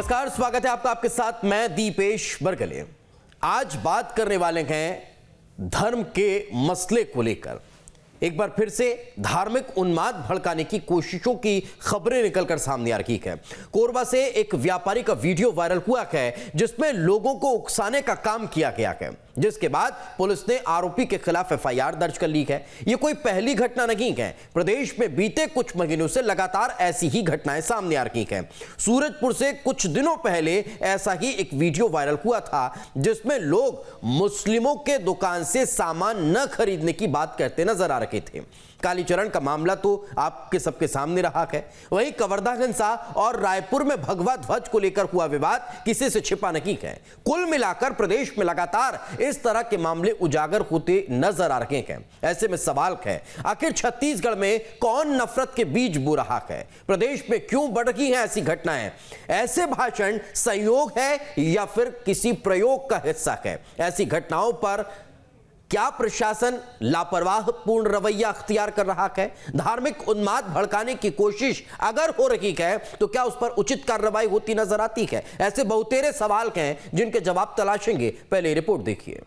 नमस्कार, स्वागत है आपका। आपके साथ मैं दीपेश बरगले। आज बात करने वाले हैं धर्म के मसले को लेकर। एक बार फिर से धार्मिक उन्माद भड़काने की कोशिशों की खबरें निकलकर सामने आ रही है। कोरबा से एक व्यापारी का वीडियो वायरल हुआ है जिसमें लोगों को उकसाने का काम किया गया है, जिसके बाद पुलिस ने आरोपी के खिलाफ एफआईआर दर्ज कर ली है। यह कोई पहली घटना नहीं है। प्रदेश में बीते कुछ महीनों से लगातार ऐसी ही घटनाएं सामने आ रही हैं। सूरजपुर से कुछ दिनों पहले ऐसा ही एक वीडियो वायरल हुआ था जिसमें लोग मुस्लिमों के दुकान से सामान न खरीदने की बात करते नजर आ रहे थे। कालीचरण का मामला तो आपके सबके सामने रहा है। वहीं कवर्धा घनसा और रायपुर में भगवा ध्वज को लेकर हुआ विवाद किसी से छिपा नहीं है। कुल मिलाकर प्रदेश में लगातार इस तरह के मामले उजागर होते नजर आ रहे हैं। ऐसे में सवाल है, आखिर छत्तीसगढ़ में कौन नफरत के बीज बो रहा है? प्रदेश में क्यों बढ़ रही हैं ऐसी घटनाएं? ऐसे भाषण संयोग है या फिर किसी प्रयोग का हिस्सा है? ऐसी घटनाओं पर क्या प्रशासन लापरवाह पूर्ण रवैया अख्तियार कर रहा है? धार्मिक उन्माद भड़काने की कोशिश अगर हो रही है तो क्या उस पर उचित कार्रवाई होती नजर आती है? ऐसे बहुतेरे सवाल हैं जिनके जवाब तलाशेंगे। पहले रिपोर्ट देखिए।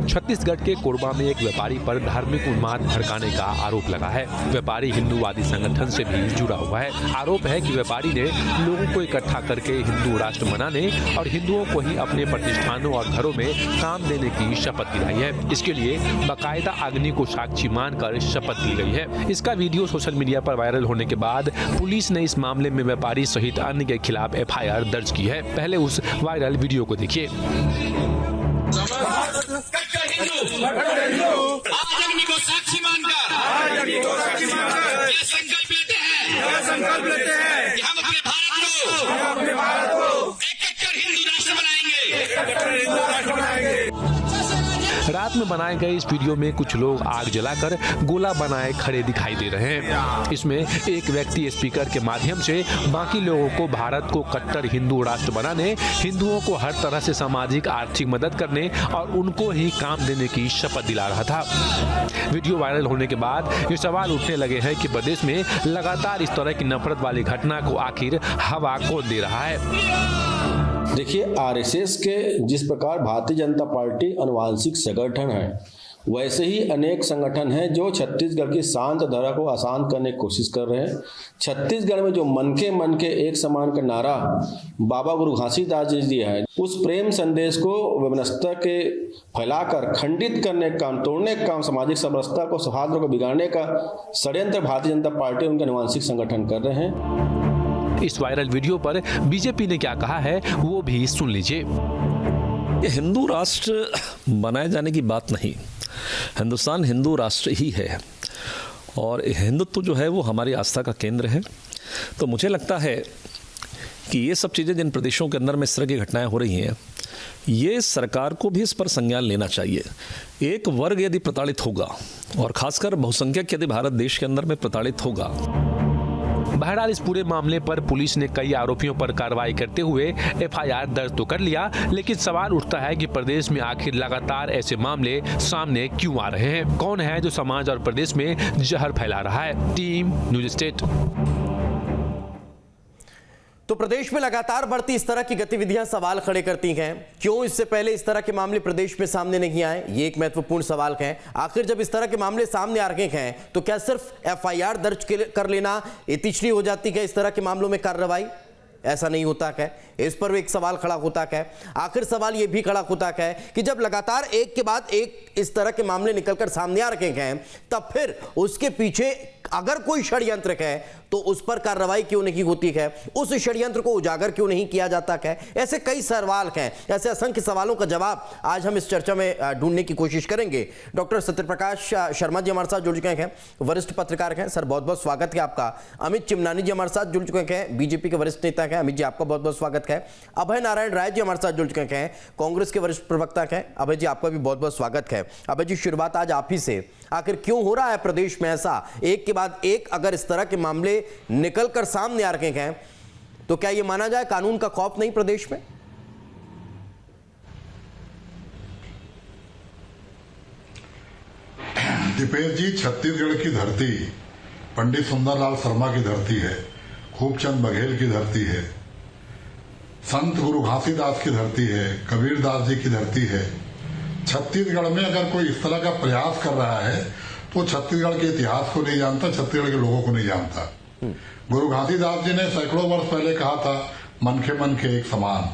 छत्तीसगढ़ के कोरबा में एक व्यापारी पर धार्मिक उन्माद भड़काने का आरोप लगा है। व्यापारी हिंदूवादी संगठन से भी जुड़ा हुआ है। आरोप है कि व्यापारी ने लोगों को इकट्ठा करके हिंदू राष्ट्र मनाने और हिंदुओं को ही अपने प्रतिष्ठानों और घरों में काम देने की शपथ दिलाई है। इसके लिए बाकायदा अग्नि को साक्षी मानकर शपथ दी गई है। इसका वीडियो सोशल मीडिया पर वायरल होने के बाद पुलिस ने इस मामले में व्यापारी सहित अन्य के खिलाफ एफआईआर दर्ज की है। पहले उस वायरल वीडियो को देखिए। आज अग्नि को साक्षी मानकर ये संकल्प लेते हैं कि हम अपने भारत को एक हिंदू राष्ट्र बनाएंगे। रात में बनाए गए इस वीडियो में कुछ लोग आग जलाकर गोला बनाए खड़े दिखाई दे रहे हैं। इसमें एक व्यक्ति स्पीकर के माध्यम से बाकी लोगों को भारत को कट्टर हिंदू राष्ट्र बनाने, हिंदुओं को हर तरह से सामाजिक आर्थिक मदद करने और उनको ही काम देने की शपथ दिला रहा था। वीडियो वायरल होने के बाद ये सवाल उठने लगे हैं कि प्रदेश में लगातार इस तरह की नफरत वाली घटना को आखिर हवा कौन दे रहा है? देखिए, आरएसएस के जिस प्रकार भारतीय जनता पार्टी अनुवांशिक संगठन है, वैसे ही अनेक संगठन हैं जो छत्तीसगढ़ की शांत धारा को आसान करने की कोशिश कर रहे हैं। छत्तीसगढ़ में जो मन के एक समान का नारा बाबा गुरु घासीदास जी दिया है, उस प्रेम संदेश को व्यवस्था के फैलाकर खंडित करने का काम, तोड़ने का काम, सामाजिक समरसता को, सौहार्द को बिगाड़ने का षड्यंत्र भारतीय जनता पार्टी उनके अनुवांशिक संगठन कर रहे हैं। इस वायरल वीडियो पर बीजेपी ने क्या कहा है वो भी सुन लीजिए। ये हिंदू राष्ट्र बनाए जाने की बात नहीं, हिंदुस्तान हिंदू राष्ट्र ही है और हिंदुत्व जो है वो हमारी आस्था का केंद्र है। तो मुझे लगता है कि ये सब चीज़ें जिन प्रदेशों के अंदर में इस तरह की घटनाएं हो रही हैं, ये सरकार को भी इस पर संज्ञान लेना चाहिए। एक वर्ग यदि प्रताड़ित होगा और खासकर बहुसंख्यक यदि भारत देश के अंदर में प्रताड़ित होगा। बहरहाल इस पूरे मामले पर पुलिस ने कई आरोपियों पर कार्रवाई करते हुए एफआईआर दर्ज तो कर लिया, लेकिन सवाल उठता है कि प्रदेश में आखिर लगातार ऐसे मामले सामने क्यों आ रहे हैं? कौन है जो समाज और प्रदेश में जहर फैला रहा है? Team news state. तो प्रदेश में लगातार बढ़ती इस तरह की गतिविधियां सवाल खड़े करती हैं। क्यों इससे पहले इस तरह के मामले प्रदेश में सामने नहीं आए? ये एक महत्वपूर्ण सवाल है। आखिर जब इस तरह के मामले सामने आ रहे हैं तो क्या सिर्फ एफआईआर दर्ज कर लेना इतिश्री हो जाती है इस तरह के मामलों में कार्रवाई? ऐसा नहीं होता है। इस पर एक सवाल खड़ा होता है। आखिर सवाल यह भी खड़ा होता है कि जब लगातार एक के बाद एक इस तरह के मामले निकलकर सामने आ रहे हैं, तब फिर उसके पीछे अगर कोई षड्यंत्र है तो उस पर कार्रवाई क्यों नहीं होती है? उस षड्यंत्र को उजागर क्यों नहीं किया जाता है? ऐसे कई सवाल हैं। ऐसे असंख्य सवालों का जवाब आज हम इस चर्चा में ढूंढने की कोशिश करेंगे। डॉक्टर सत्यप्रकाश शर्मा जी हमारे साथ जुड़ चुके हैं, वरिष्ठ पत्रकार हैं। सर, बहुत बहुत स्वागत है आपका। अमित चिमनानी जी हमारे साथ जुड़ चुके हैं, बीजेपी के वरिष्ठ नेता हैं। अमित जी, आपका बहुत बहुत स्वागत है। अभय नारायण राय जी हमारे साथ जुड़ चुके हैं, कांग्रेस के वरिष्ठ प्रवक्ता हैं। अभय जी, आपका भी बहुत बहुत स्वागत है। अभय जी, शुरुआत आज आप ही से। आखिर क्यों हो रहा है प्रदेश में ऐसा, एक के बाद एक अगर इस तरह के मामले निकलकर सामने आ रहे हैं, तो क्या यह माना जाए कानून का खौफ नहीं प्रदेश में? दीपेश जी, छत्तीसगढ़ की धरती पंडित सुंदरलाल शर्मा की धरती है। खूबचंद बघेल की धरती है, संत गुरु घासीदास की धरती है, कबीरदास जी की धरती है। छत्तीसगढ़ में अगर कोई इस तरह का प्रयास कर रहा है तो छत्तीसगढ़ के इतिहास को नहीं जानता, छत्तीसगढ़ के लोगों को नहीं जानता। गुरु घासीदास जी ने सैकड़ों वर्ष पहले कहा था, मन के एक समान।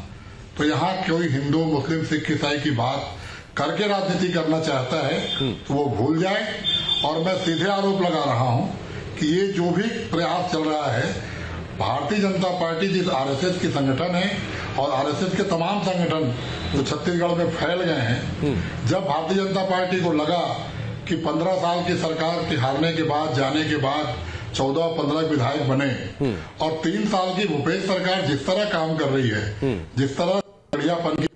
तो यहाँ कोई हिंदू मुस्लिम सिख ईसाई की बात करके राजनीति करना चाहता है तो वो भूल जाए। और मैं सीधे आरोप लगा रहा हूँ कि ये जो भी प्रयास चल रहा है, भारतीय जनता पार्टी जिस आरएसएस की संगठन है और आरएसएस के तमाम संगठन जो छत्तीसगढ़ में फैल गए हैं, जब भारतीय जनता पार्टी को लगा कि 15 साल की सरकार के हारने के बाद, जाने के बाद 14-15 विधायक बने और 3 साल की भूपेश सरकार जिस तरह काम कर रही है, जिस तरह बढ़ियापन की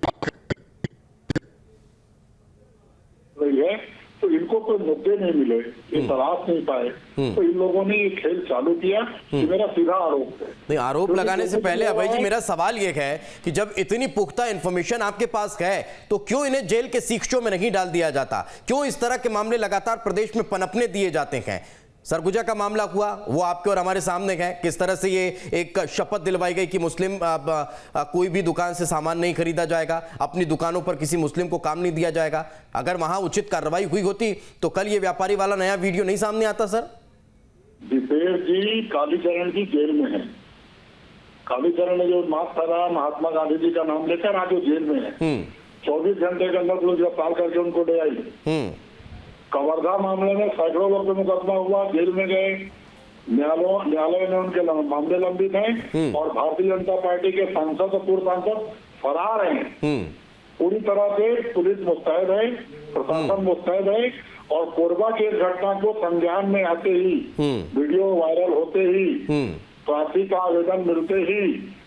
है, तो इनको कोई मुद्दे नहीं मिले, ये तलाश नहीं पाए, तो इन लोगों ने ये खेल चालू किया। ये मेरा सीधा आरोप है। नहीं, आरोप लगाने से पहले अभय जी मेरा सवाल ये है कि जब इतनी पुख्ता इंफॉर्मेशन आपके पास है तो क्यों इन्हें जेल के सीखचों में नहीं डाल दिया जाता? क्यों इस तरह के मामले लगातार प्रदेश में पनपने दिए जाते हैं? सरगुजा का मामला हुआ, वो आपके और हमारे सामने है, किस तरह से ये एक शपथ दिलवाई गई कि मुस्लिम कोई भी दुकान से सामान नहीं खरीदा जाएगा, अपनी दुकानों पर किसी मुस्लिम को काम नहीं दिया जाएगा। अगर वहां उचित कार्रवाई हुई होती तो कल ये व्यापारी वाला नया वीडियो नहीं सामने आता। सर दीपेश जी कालीचरण की जेल में है। कालीचरण ने जो माफ करा, महात्मा गांधी जी का नाम लेकर आज वो जेल में है। 24 घंटे के अंदर पुलिस गिरफ्तार करके उनको ले आई। कवर्धा मामले में सैकड़ों लोग पे मुकदमा हुआ, जेल में गए, न्यायालय में उनके मामले लंबित हैं और भारतीय जनता पार्टी के सांसद और पूर्व सांसद फरार हैं। पूरी तरह से पुलिस मुस्तैद है, प्रशासन मुस्तैद है और कोरबा की इस घटना को संज्ञान में आते ही, वीडियो वायरल होते ही, फांसी का आवेदन मिलते ही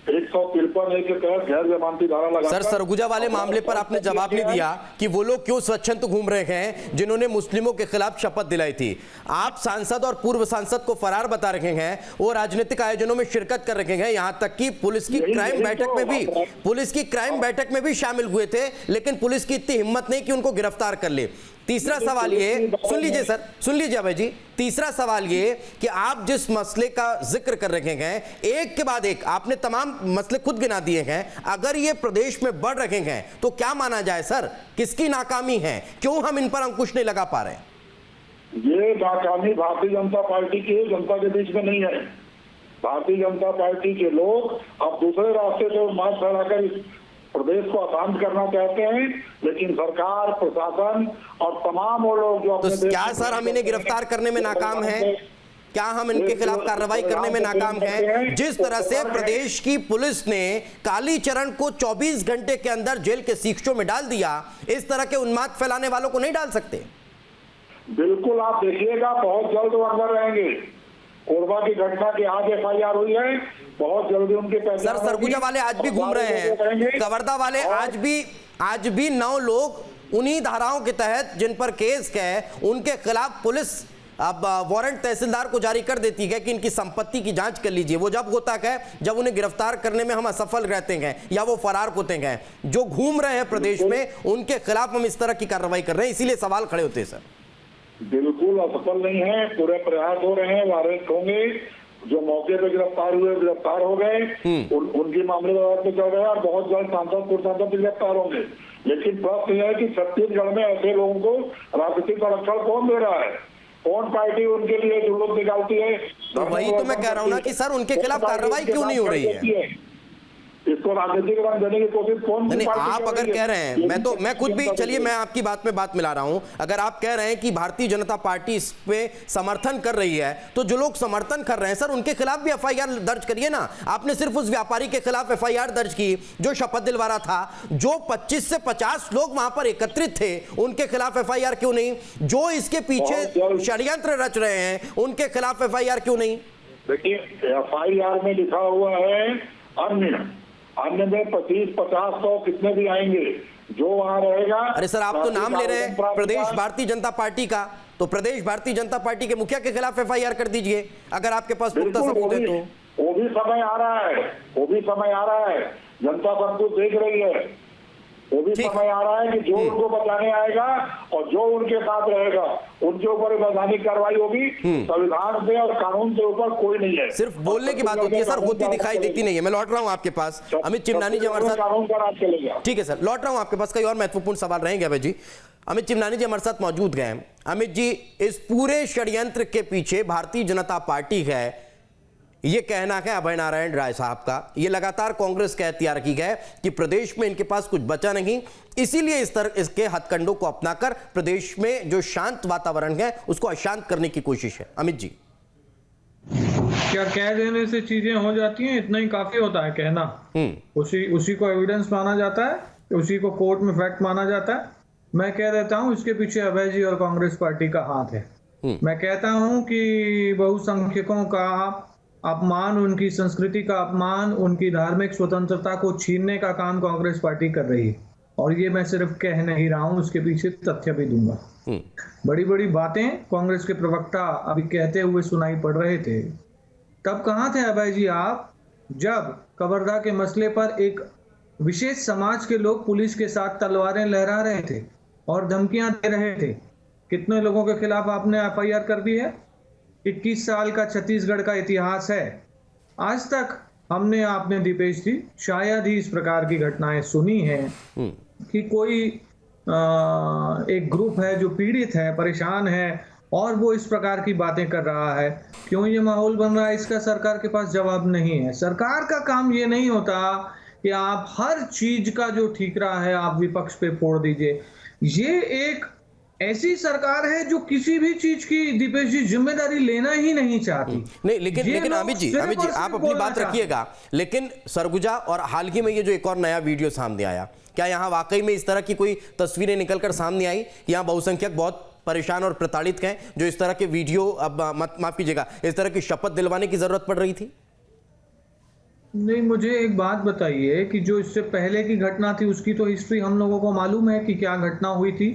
153 के तहत गैर जमानती धारा लगा। सर सरगुजा वाले मामले पर आपने जवाब नहीं दिया कि वो लोग क्यों स्वच्छंद घूम रहे हैं जिन्होंने मुस्लिमों के खिलाफ शपथ दिलाई थी। आप सांसद और पूर्व सांसद को फरार बता रहे हैं, वो राजनीतिक आयोजनों में शिरकत कर रहे हैं, यहां तक कि पुलिस की क्राइम बैठक में भी शामिल हुए थे, लेकिन पुलिस की इतनी हिम्मत नहीं कि उनको गिरफ्तार कर ले। तीसरा सवाल ये, सुन लीजिए सर, सुन लीजिए अभय जी, तीसरा सवाल ये कि आप जिस मसले का जिक्र कर रहे हैं, एक के बाद एक आपने तमाम मसले खुद गिना दिए हैं, अगर ये प्रदेश में बढ़ रहे हैं तो क्या माना जाए सर? किसकी नाकामी है? क्यों हम इन पर अंकुश नहीं लगा पा रहे? ये नाकामी भारतीय जनता पार्टी की जनता के बीच में नहीं है। भारतीय जनता पार्टी के लोग अब दूसरे रास्ते से उन्माद फैलाकर प्रदेश को अशांत करना चाहते हैं, लेकिन सरकार, प्रशासन और तमाम वो लोग जो तो क्या सर हम इन्हें गिरफ्तार करने में नाकाम हैं? क्या हम इनके खिलाफ कार्रवाई करने में नाकाम हैं? जिस तरह से प्रदेश की पुलिस ने कालीचरण को 24 घंटे के अंदर जेल के सीखचों में डाल दिया, इस तरह के उन्माद फैलाने वालों को नहीं डाल सकते? बिल्कुल, आप देखिएगा बहुत जल्द वो अंदर रहेंगे। कोरबा की घटना की आज FIR हुई है, बहुत जल्दी उनके सर सरगुजा वाले आज भी घूम रहे हैं, कवर्धा वाले आज भी 9 लोग उन्हीं धाराओं के तहत जिन पर केस है उनके खिलाफ पुलिस अब वारंट तहसीलदार को जारी कर देती है कि इनकी संपत्ति की जांच कर लीजिए। वो जब होता है जब उन्हें गिरफ्तार करने में हम असफल रहते हैं या वो फरार होते हैं। जो घूम रहे हैं प्रदेश में उनके खिलाफ हम इस तरह की कार्रवाई कर रहे हैं, इसीलिए सवाल खड़े होते हैं। सर बिल्कुल असफल नहीं है, पूरे प्रयास हो रहे हैं, वारंट होंगे। जो मौके पे गिरफ्तार हुए गिरफ्तार हो गए, उनके मामले में चल रहे हैं और बहुत जल्द सांसद पूर्व सांसद गिरफ्तार होंगे। लेकिन प्रश्न यह है कि छत्तीसगढ़ में ऐसे लोगों को राजनीतिक संरक्षण कौन दे रहा है? कौन पार्टी उनके लिए जुलूस निकालती है? तो वही तो मैं कह रहा हूं ना कि सर उनके खिलाफ कार्रवाई क्यों नहीं हो रही है? इसको राजनीतिक रंग देने की कोशिश कौन? नहीं, आप अगर कह रहे हैं, मैं खुद भी, चलिए मैं आपकी बात में बात मिला रहा हूं, अगर आप कह रहे हैं कि भारतीय जनता पार्टी इस पे समर्थन कर रही है, तो जो लोग समर्थन कर रहे हैं सर उनके खिलाफ भी FIR दर्ज करिए ना। आपने सिर्फ उस व्यापारी के खिलाफ FIR दर्ज की जो शपथ दिलवा रहा था। जो 25 से 50 लोग वहां पर एकत्रित थे उनके खिलाफ FIR क्यों नहीं? जो इसके पीछे षड्यंत्र रच रहे हैं उनके खिलाफ FIR क्यों नहीं? देखिए FIR में लिखा हुआ है अन्य में 25-50 100 कितने भी आएंगे, जो वहां रहेगा। अरे सर आप तो नाम ले रहे हैं प्रदेश भारतीय जनता पार्टी का, तो प्रदेश भारतीय जनता पार्टी के मुखिया के खिलाफ FIR कर दीजिए अगर आपके पास पुख्ता सबूत है तो। वो भी समय आ रहा है, जनता सब कुछ देख रही है। वो भी ठीक। समय आ रहा है कि जो उनको बचाने आएगा और जो उनके साथ रहेगा उनके ऊपर वैधानिक कार्रवाई होगी। संविधान से और कानून से ऊपर कोई नहीं है। सिर्फ बोलने की बात होती है सर, होती दिखाई देती नहीं है। मैं लौट रहा हूं आपके पास, अमित चिमनानी जी हमारे साथ। कानून का राज चलेगा। ठीक है सर, लौट रहा हूं आपके पास। कई और महत्वपूर्ण सवाल रहेंगे अभय जी। अमित चिमनानी जी हमारे साथ मौजूद गए। अमित जी, इस पूरे षड्यंत्र के पीछे भारतीय जनता पार्टी है, ये कहना है अभय नारायण राय साहब का। ये लगातार कांग्रेस का एहतियार की गया कि प्रदेश में इनके पास कुछ बचा नहीं, इसीलिए इस तरह इसके हथकंडों को अपनाकर प्रदेश में जो शांत वातावरण है उसको अशांत करने की कोशिश है। अमित जी, क्या कह देने से चीजें हो जाती हैं? इतना ही काफी होता है कहना। उसी को एविडेंस माना जाता है, उसी को कोर्ट में फैक्ट माना जाता है। मैं कह देता हूं इसके पीछे अभय जी और कांग्रेस पार्टी का हाथ है। मैं कहता हूं कि बहुसंख्यकों का अपमान, उनकी संस्कृति का अपमान, उनकी धार्मिक स्वतंत्रता को छीनने का काम कांग्रेस पार्टी कर रही है। और ये मैं सिर्फ कह नहीं रहा हूं, उसके पीछे तथ्य भी दूंगा। बड़ी बड़ी बातें कांग्रेस के प्रवक्ता अभी कहते हुए सुनाई पड़ रहे थे। तब कहां थे अभय जी आप, जब कवर्धा के मसले पर एक विशेष समाज के लोग पुलिस के साथ तलवारें लहरा रहे थे और धमकियां दे रहे थे? कितने लोगों के खिलाफ आपने एफआईआर कर दी है? 21 साल का छत्तीसगढ़ का इतिहास है। आज तक हमने, आपने दीपेश जी, शायद ही इस प्रकार की घटनाएं सुनी हैं कि कोई एक ग्रुप है जो पीड़ित है, परेशान है और वो इस प्रकार की बातें कर रहा है। क्यों ये माहौल बन रहा है, इसका सरकार के पास जवाब नहीं है। सरकार का काम ये नहीं होता कि आप हर चीज का जो ठीकरा है आप विपक्ष पे फोड़ दीजिए। ये एक ऐसी सरकार है जो किसी भी चीज की, दीपेश जी, जिम्मेदारी लेना ही नहीं चाहती। नहीं, लेकिन अमित जी आप अपनी बात रखिएगा। लेकिन सरगुजा और हाल ही में ये जो एक और नया वीडियो सामने आया, क्या यहाँ वाकई में इस तरह की कोई तस्वीरें निकलकर सामने आई? यहाँ बहुसंख्यक बहुत परेशान और प्रताड़ित हैं जो इस तरह के वीडियो, अब माफ कीजिएगा, इस तरह की शपथ दिलवाने की जरूरत पड़ रही थी? नहीं, मुझे एक बात बताइए कि जो इससे पहले की घटना थी उसकी तो हिस्ट्री हम लोगों को मालूम है कि क्या घटना हुई थी।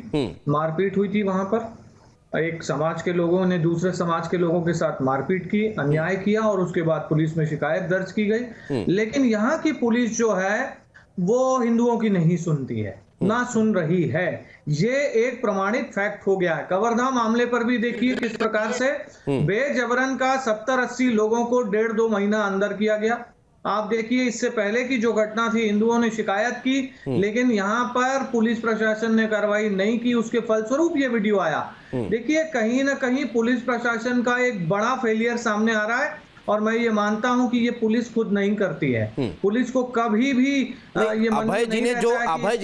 मारपीट हुई थी वहां पर, एक समाज के लोगों ने दूसरे समाज के लोगों के साथ मारपीट की, अन्याय किया और उसके बाद पुलिस में शिकायत दर्ज की गई। लेकिन यहाँ की पुलिस जो है वो हिंदुओं की नहीं सुनती है, ना सुन रही है। ये एक प्रमाणित फैक्ट हो गया है। कवर्धा मामले पर भी देखिए किस प्रकार से बेजबरन का 70-80 लोगों को 1.5-2 महीना अंदर किया गया। आप देखिए इससे पहले की जो घटना थी, हिंदुओं ने शिकायत की लेकिन यहाँ पर पुलिस प्रशासन ने कार्रवाई नहीं की, उसके फलस्वरूप ये वीडियो आया। देखिए कहीं ना कहीं पुलिस प्रशासन का एक बड़ा फेलियर सामने आ रहा है और मैं ये मानता हूं कि ये पुलिस खुद नहीं करती है। पुलिस को कभी भी ये अभय जी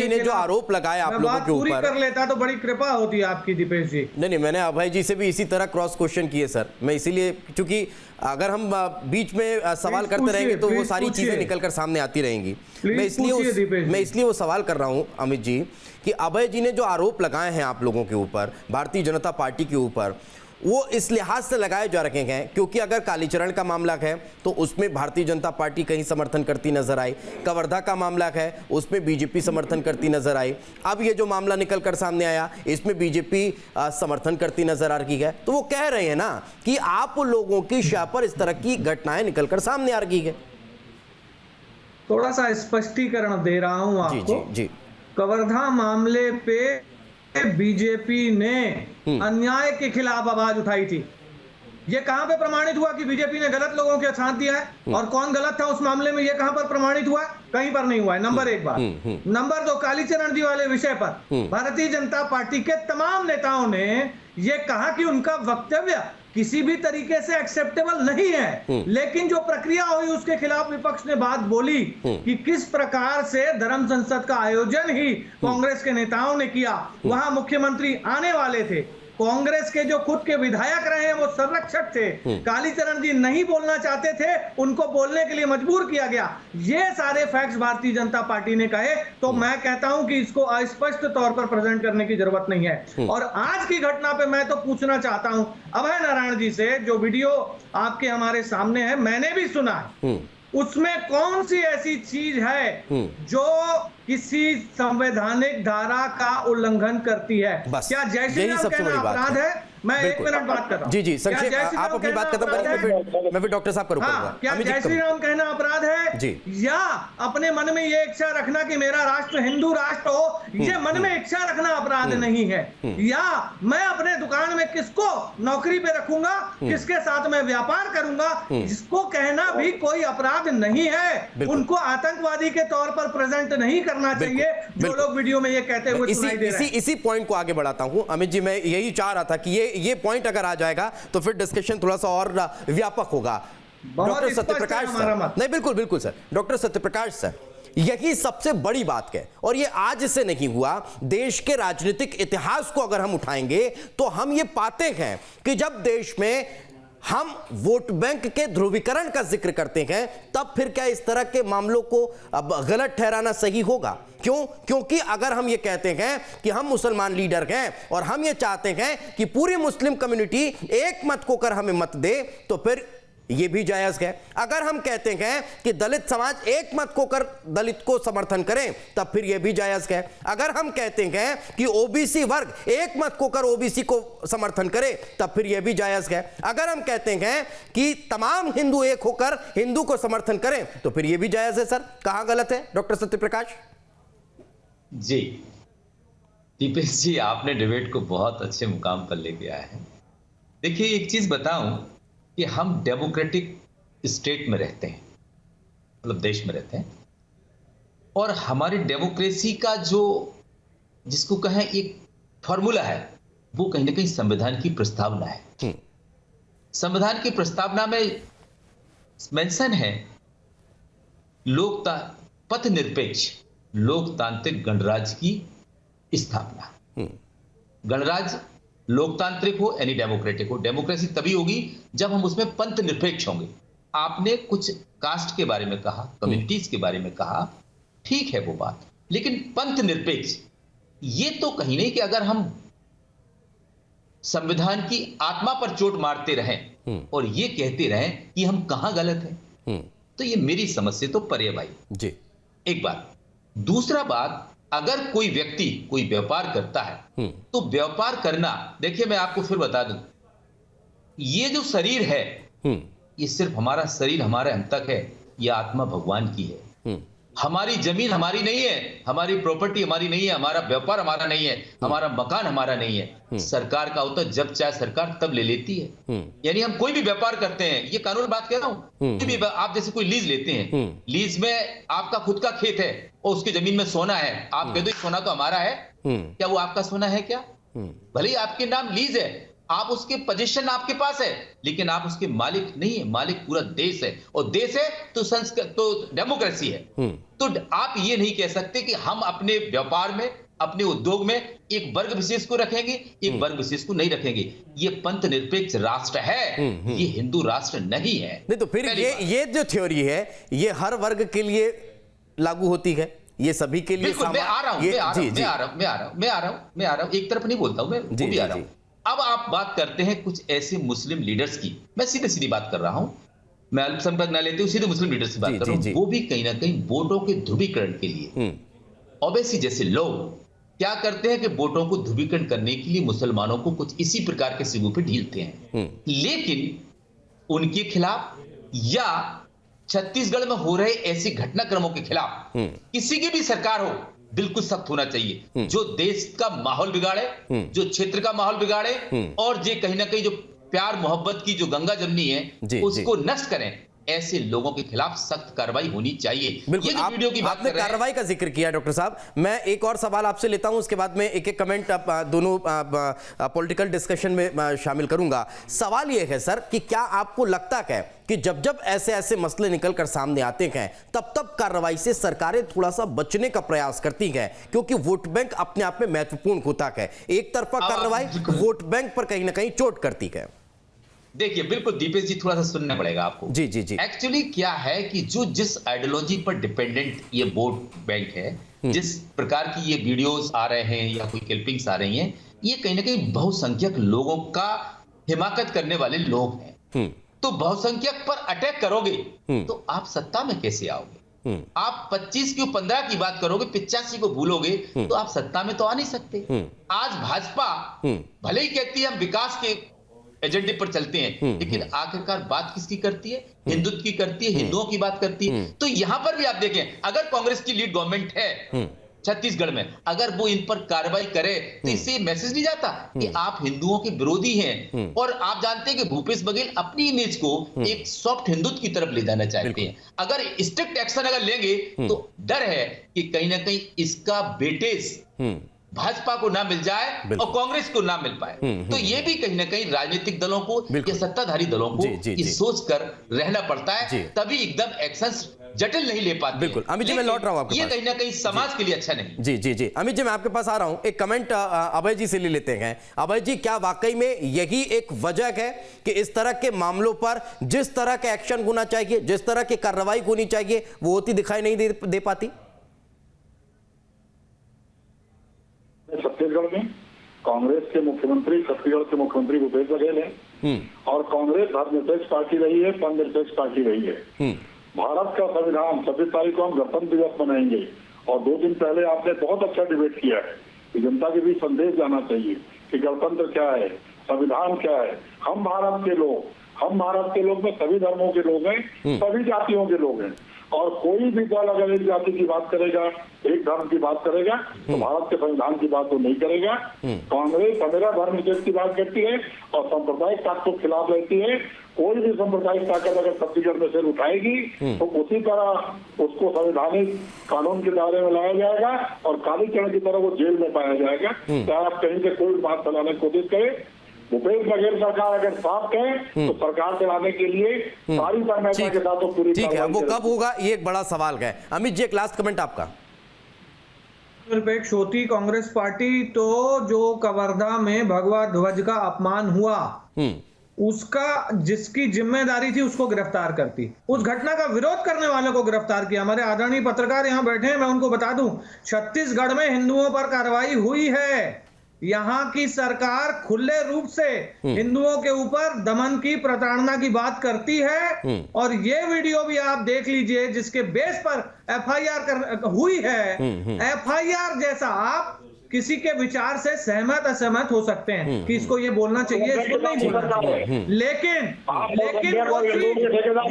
ने जो आरोप लगाया आप लोगों के ऊपर, कर लेता तो बड़ी कृपा होती है आपकी, दीपेश जी। नहीं, मैंने अभय जी से भी इसी तरह क्रॉस क्वेश्चन किए सर। मैं इसीलिए, क्योंकि अगर हम बीच में सवाल करते रहेंगे तो वो सारी चीजें निकलकर सामने आती रहेंगी। मैं इसलिए वो सवाल कर रहा हूं अमित जी कि अभय जी ने जो आरोप लगाए हैं आप लोगों के ऊपर, भारतीय जनता पार्टी के ऊपर, वो इस लिहाज से लगाए जा रखे हैं क्योंकि अगर कालीचरण का मामला है तो उसमें भारतीय जनता पार्टी कहीं समर्थन करती नजर आई, कवर्धा का मामला है उसमें बीजेपी समर्थन करती नजर आई, अब ये जो मामला निकल कर सामने आया इसमें बीजेपी समर्थन करती नजर आ रही है। तो वो कह रहे हैं ना कि आप लोगों की शाह पर इस तरह की घटनाएं निकलकर सामने आ रही है। थोड़ा सा स्पष्टीकरण दे रहा हूं आपको। जी। कवर्धा मामले पे बीजेपी ने अन्याय के खिलाफ आवाज उठाई थी। ये कहां पे प्रमाणित हुआ कि बीजेपी ने गलत लोगों के साथ दिया है? और कौन गलत था उस मामले में, ये कहां पर प्रमाणित हुआ? कहीं पर नहीं हुआ है। नंबर 1 बात। नंबर 2, कालीचरण जी वाले विषय पर भारतीय जनता पार्टी के तमाम नेताओं ने ये कहा कि उनका वक्तव्य किसी भी तरीके से एक्सेप्टेबल नहीं है, लेकिन जो प्रक्रिया हुई उसके खिलाफ विपक्ष ने बात बोली कि किस प्रकार से धर्म संसद का आयोजन ही कांग्रेस के नेताओं ने किया। वहां मुख्यमंत्री आने वाले थे, कांग्रेस के जो खुद के विधायक रहे हैं वो संरक्षक थे, कालीचरण जी नहीं बोलना चाहते थे, उनको बोलने के लिए मजबूर किया गया। ये सारे फैक्ट्स भारतीय जनता पार्टी ने कहे, तो मैं कहता हूं कि इसको अस्पष्ट तौर पर प्रेजेंट करने की जरूरत नहीं है। और आज की घटना पे मैं तो पूछना चाहता हूं अभय नारायण जी से, जो वीडियो आपके हमारे सामने है, मैंने भी सुना है, उसमें कौन सी ऐसी चीज है जो किसी संवैधानिक धारा का उल्लंघन करती है? क्या जय श्री राम कहना अपराध है? मैं 1 मिनट बात कर रहा हूं। जी संक्षेप आप अपनी बात खत्म करिए, मैं फिर डॉक्टर साहब का रुक करूंगा। क्या जय श्री राम कहना अपराध है? जी। या अपने मन में ये इच्छा रखना कि मेरा राष्ट्र हिंदू राष्ट्र हो, ये मन में इच्छा रखना अपराध नहीं है। या मैं अपने दुकान में किसको नौकरी पे रखूंगा, किसके साथ मैं व्यापार करूंगा, इसको कहना भी कोई अपराध नहीं है। उनको आतंकवादी के तौर पर प्रेजेंट नहीं करना चाहिए जो लोग वीडियो में ये कहते हुए सुनाई दे रहे हैं। इसी पॉइंट को आगे बढ़ाता हूं अमित जी, मैं यही चाह रहा था कि ये पॉइंट अगर आ जाएगा तो फिर डिस्कशन थोड़ा सा और व्यापक होगा। डॉक्टर सत्यप्रकाश सर, नहीं बिल्कुल सर, डॉक्टर सत्यप्रकाश सर, यही सबसे बड़ी बात है और ये आज से नहीं हुआ। देश के राजनीतिक इतिहास को अगर हम उठाएंगे तो हम ये पाते हैं कि जब देश में हम वोट बैंक के ध्रुवीकरण का जिक्र करते हैं तब फिर क्या इस तरह के मामलों को अब गलत ठहराना सही होगा? क्यों? क्योंकि अगर हम ये कहते हैं कि हम मुसलमान लीडर हैं और हम ये चाहते हैं कि पूरी मुस्लिम कम्युनिटी एक मत को कर हमें मत दे तो फिर ये भी जायज है। अगर हम कहते हैं कि दलित समाज एक मत को कर दलित को समर्थन करें तब फिर ये भी जायज है। अगर हम कहते हैं कि ओबीसी वर्ग एक मत को कर ओबीसी को समर्थन करे तब फिर ये भी जायज है। अगर हम कहते हैं कि तमाम हिंदू एक होकर हिंदू को समर्थन करें तो फिर ये भी जायज है। सर कहां गलत है डॉक्टर सत्यप्रकाश जी? दीपेश जी, आपने डिबेट को बहुत अच्छे मुकाम पर लेके आए हैं। देखिए, एक चीज बताऊं कि हम डेमोक्रेटिक स्टेट में रहते हैं, मतलब देश में रहते हैं, और हमारी डेमोक्रेसी का जो जिसको कहें एक फॉर्मूला है वो कहीं ना कहीं संविधान की प्रस्तावना है। संविधान की प्रस्तावना में मेंशन है पथ निरपेक्ष लोकतांत्रिक गणराज्य की स्थापना। गणराज्य लोकतांत्रिक हो यानी डेमोक्रेटिक हो। डेमोक्रेसी तभी होगी जब हम उसमें पंथ निरपेक्ष होंगे। आपने कुछ कास्ट के बारे में कहा, कम्युनिटीज के बारे में कहा, ठीक है वो बात, लेकिन पंथ निरपेक्ष ये तो कहीं नहीं कि अगर हम संविधान की आत्मा पर चोट मारते रहें और ये कहते रहें कि हम कहां गलत हैं, तो ये मेरी समझ से तो परे भाई जी। एक बात। दूसरा बात, अगर कोई व्यक्ति कोई व्यापार करता है तो व्यापार करना, देखिए मैं आपको फिर बता दूं, ये जो शरीर है ये सिर्फ हमारा शरीर हमारे हम तक है, ये आत्मा भगवान की है। हमारी जमीन हमारी नहीं है, हमारी प्रॉपर्टी हमारी नहीं है, हमारा व्यापार हमारा नहीं है, हमारा मकान हमारा नहीं है, सरकार का होता है। जब चाहे सरकार तब ले लेती है। यानी हम कोई भी व्यापार करते हैं, ये कानून बात कह रहा हूं, आप जैसे कोई लीज लेते हैं, लीज में आपका खुद का खेत है और उसकी जमीन में सोना है, आप कह दो सोना तो हमारा है, क्या वो आपका सोना है? क्या भले ही आपके नाम लीज है, आप उसके पोजीशन आपके पास है, लेकिन आप उसके मालिक नहीं है। मालिक पूरा देश है, और देश है तो डेमोक्रेसी है। तो आप ये नहीं कह सकते कि हम अपने व्यापार में, अपने उद्योग में एक वर्ग विशेष को रखेंगे, एक वर्ग विशेष को नहीं रखेंगे। ये पंथ निरपेक्ष राष्ट्र है, ये हिंदू राष्ट्र नहीं है। नहीं तो फिर ये जो थ्योरी है ये हर वर्ग के लिए लागू होती है, ये सभी के लिए? बिल्कुल, मैं आ रहा हूं, एक तरफ नहीं बोलता हूं, मैं वो भी आ रहा हूं। अब आप बात करते हैं कुछ ऐसे मुस्लिम लीडर्स की, मैं सीधे सीधी बात कर रहा हूं, मैं अल्पसंख्यक ना लेते हुए सीधे मुस्लिम लीडर्स की बात कर रहा हूं। वो भी कहीं ना कहीं वोटों के ध्रुवीकरण के लिए, ओवैसी जैसे लोग क्या करते हैं कि वोटों को ध्रुवीकरण करने के लिए मुसलमानों को कुछ इसी प्रकार के सिगों पे ढीलते हैं। लेकिन उनके खिलाफ या छत्तीसगढ़ में हो रहे ऐसे घटनाक्रमों के खिलाफ किसी की भी सरकार हो, बिल्कुल सख्त होना चाहिए। जो देश का माहौल बिगाड़े, जो क्षेत्र का माहौल बिगाड़े, और जो कहीं ना कहीं जो प्यार मोहब्बत की जो गंगा जमनी है उसको नष्ट करें, ऐसे लोगों के खिलाफ सख्त कार्रवाई होनी चाहिए। बिल्कुल, ये जो वीडियो की बात आपने कार्रवाई का जिक्र किया डॉक्टर साहब, मैं एक और सवाल आपसे लेता हूं, उसके बाद में एक एक कमेंट दोनों पॉलिटिकल डिस्कशन में शामिल करूंगा। सवाल यह है सर कि क्या आपको लगता है कि जब जब ऐसे ऐसे मसले निकलकर सामने आते हैं तब तब कार्रवाई से सरकारें थोड़ा सा बचने का प्रयास करती हैं, क्योंकि वोट बैंक अपने आप में महत्वपूर्ण होता है, एक तरफा कार्रवाई वोट बैंक पर कहीं ना कहीं चोट करती है? देखिए, बिल्कुल दीपेश जी, थोड़ा सा सुनना पड़ेगा आपको। जी जी जी। एक्चुअली क्या है कि जिस आइडियोलॉजी पर डिपेंडेंट ये वोट बैंक है, जिस प्रकार की ये वीडियोस आ रहे हैं या कोई क्लिपिंग्स आ रही हैं, ये कहीं ना कहीं बहुसंख्यक लोगों का हिमाकत करने वाले लोग हैं। तो बहुसंख्यक पर अटैक करोगे तो आप सत्ता में कैसे आओगे? आप 25 की 15 की बात करोगे, 85 को भूलोगे तो आप सत्ता में तो आ नहीं सकते। आज भाजपा भले ही कहती है हम विकास के एजेंडे पर चलते हैं, लेकिन आखिरकार बात किसकी करती है? हिंदुत्व की करती है, हिंदुओं की बात करती है। तो यहां पर भी आप देखें, अगर कांग्रेस की लीड गवर्नमेंट है छत्तीसगढ़ में, अगर वो इन पर कार्रवाई करे तो इससे मैसेज नहीं जाता कि आप हिंदुओं के विरोधी हैं। और आप जानते हैं कि भूपेश बघेल अपनी इमेज को एक सॉफ्ट हिंदुत्व की तरफ ले जाना चाहते हैं। अगर स्ट्रिक्ट एक्शन अगर लेंगे तो डर है कि कहीं ना कहीं इसका वेटेज भाजपा को ना मिल जाए और कांग्रेस को ना मिल पाए। तो ये भी कहीं ना कहीं राजनीतिक दलों को या सत्ताधारी दलों को ये सोच कर रहना पड़ता है, तभी एकदम एक्शन जटिल नहीं ले पाते। बिल्कुल अमित जी, मैं लौट रहा हूं आपके ये पास। कहीं ना कहीं समाज के लिए अच्छा नहीं। जी जी जी अमित जी, मैं आपके पास आ रहा हूं। एक कमेंट अभय जी से ले लेते हैं। अभय जी, क्या वाकई में यही एक वजह है कि इस तरह के मामलों पर जिस तरह के एक्शन होना चाहिए, जिस तरह की कार्रवाई होनी चाहिए, वो होती दिखाई नहीं दे पाती? छत्तीसगढ़ में कांग्रेस के मुख्यमंत्री, छत्तीसगढ़ के मुख्यमंत्री भूपेश बघेल हैं और कांग्रेस धर्मनिरपेक्ष पार्टी रही है, धर्मनिरपेक्ष पार्टी रही है। भारत का संविधान 26 तारीख को हम गणतंत्र दिवस मनाएंगे और 2 दिन पहले आपने बहुत अच्छा डिबेट किया है कि जनता के बीच संदेश जाना चाहिए कि गणतंत्र क्या है, संविधान क्या है। हम भारत के लोग में सभी धर्मों के लोग हैं, सभी जातियों के लोग हैं और कोई भी दल अगर एक जाति की बात करेगा, एक धर्म की बात करेगा तो भारत के संविधान की बात तो नहीं करेगा। कांग्रेस हमेशा धर्मनिरपेक्ष की बात करती है और सांप्रदायिक ताकतों के खिलाफ रहती है। कोई भी सांप्रदायिक ताकत अगर छत्तीसगढ़ में सिर उठाएगी तो उसी तरह उसको संवैधानिक कानून के दायरे में लाया जाएगा और कालीचरण की तरह वो जेल में पाया जाएगा। चाहे आप कहीं से कोई बात फैलाने की कोशिश करें। भूपेश बघेल सरकार अगर साफ है तो सरकार चलाने के लिए सारी तन्मयता के साथ पूरी। ठीक है, वो कब होगा ये एक बड़ा सवाल है। अमित जी, एक लास्ट कमेंट आपका। निरपेक्ष होती कांग्रेस पार्टी तो जो कवर्धा में भगवा ध्वज का अपमान हुआ उसका जिसकी जिम्मेदारी थी उसको गिरफ्तार करती, उस घटना का विरोध करने वालों को गिरफ्तार किया। हमारे आदरणीय पत्रकार यहां बैठे हैं, मैं उनको बता दूं, छत्तीसगढ़ में हिंदुओं पर कार्रवाई हुई है। यहाँ की सरकार खुले रूप से हिंदुओं के ऊपर दमन की, प्रताड़ना की बात करती है और ये वीडियो भी आप देख लीजिए जिसके बेस पर एफआईआर हुई है। एफआईआर जैसा आप किसी के विचार से सहमत असहमत हो सकते हैं कि इसको ये बोलना चाहिए, इसको नहीं बोलना चाहिए, लेकिन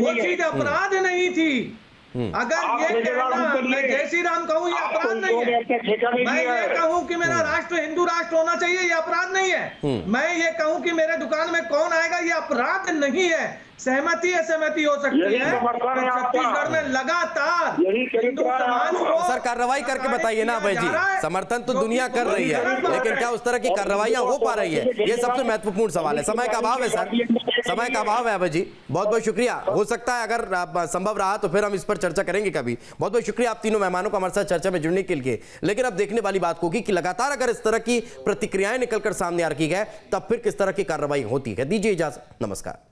वो चीज अपराध नहीं थी। अगर ये कहना मैं जय श्री राम कहूं ये अपराध नहीं है, मैं ये कहूं कि मेरा राष्ट्र हिंदू राष्ट्र होना चाहिए ये अपराध नहीं है, मैं ये कहूं कि मेरे दुकान में कौन आएगा ये अपराध नहीं है। सहमति असहमति हो सकती है। छत्तीसगढ़ में लगातार हिंदू समाज को सर कार्रवाई करके बताइए ना अभय जी, समर्थन तो दुनिया कर रही है लेकिन क्या उस तरह की कार्रवाइयां हो पा रही है, ये सबसे महत्वपूर्ण सवाल है। समय का अभाव है सर, समय का अभाव है अभय जी, बहुत बहुत शुक्रिया। हो सकता है अगर संभव रहा तो फिर हम इस पर चर्चा करेंगे कभी। बहुत बहुत शुक्रिया आप तीनों मेहमानों को हमारे साथ चर्चा में जुड़ने के लिए। लेकिन अब देखने वाली बात होगी कि लगातार अगर इस तरह की प्रतिक्रियाएं निकलकर सामने आ रही है तब फिर किस तरह की कार्रवाई होती है। दीजिए इजाजत, नमस्कार।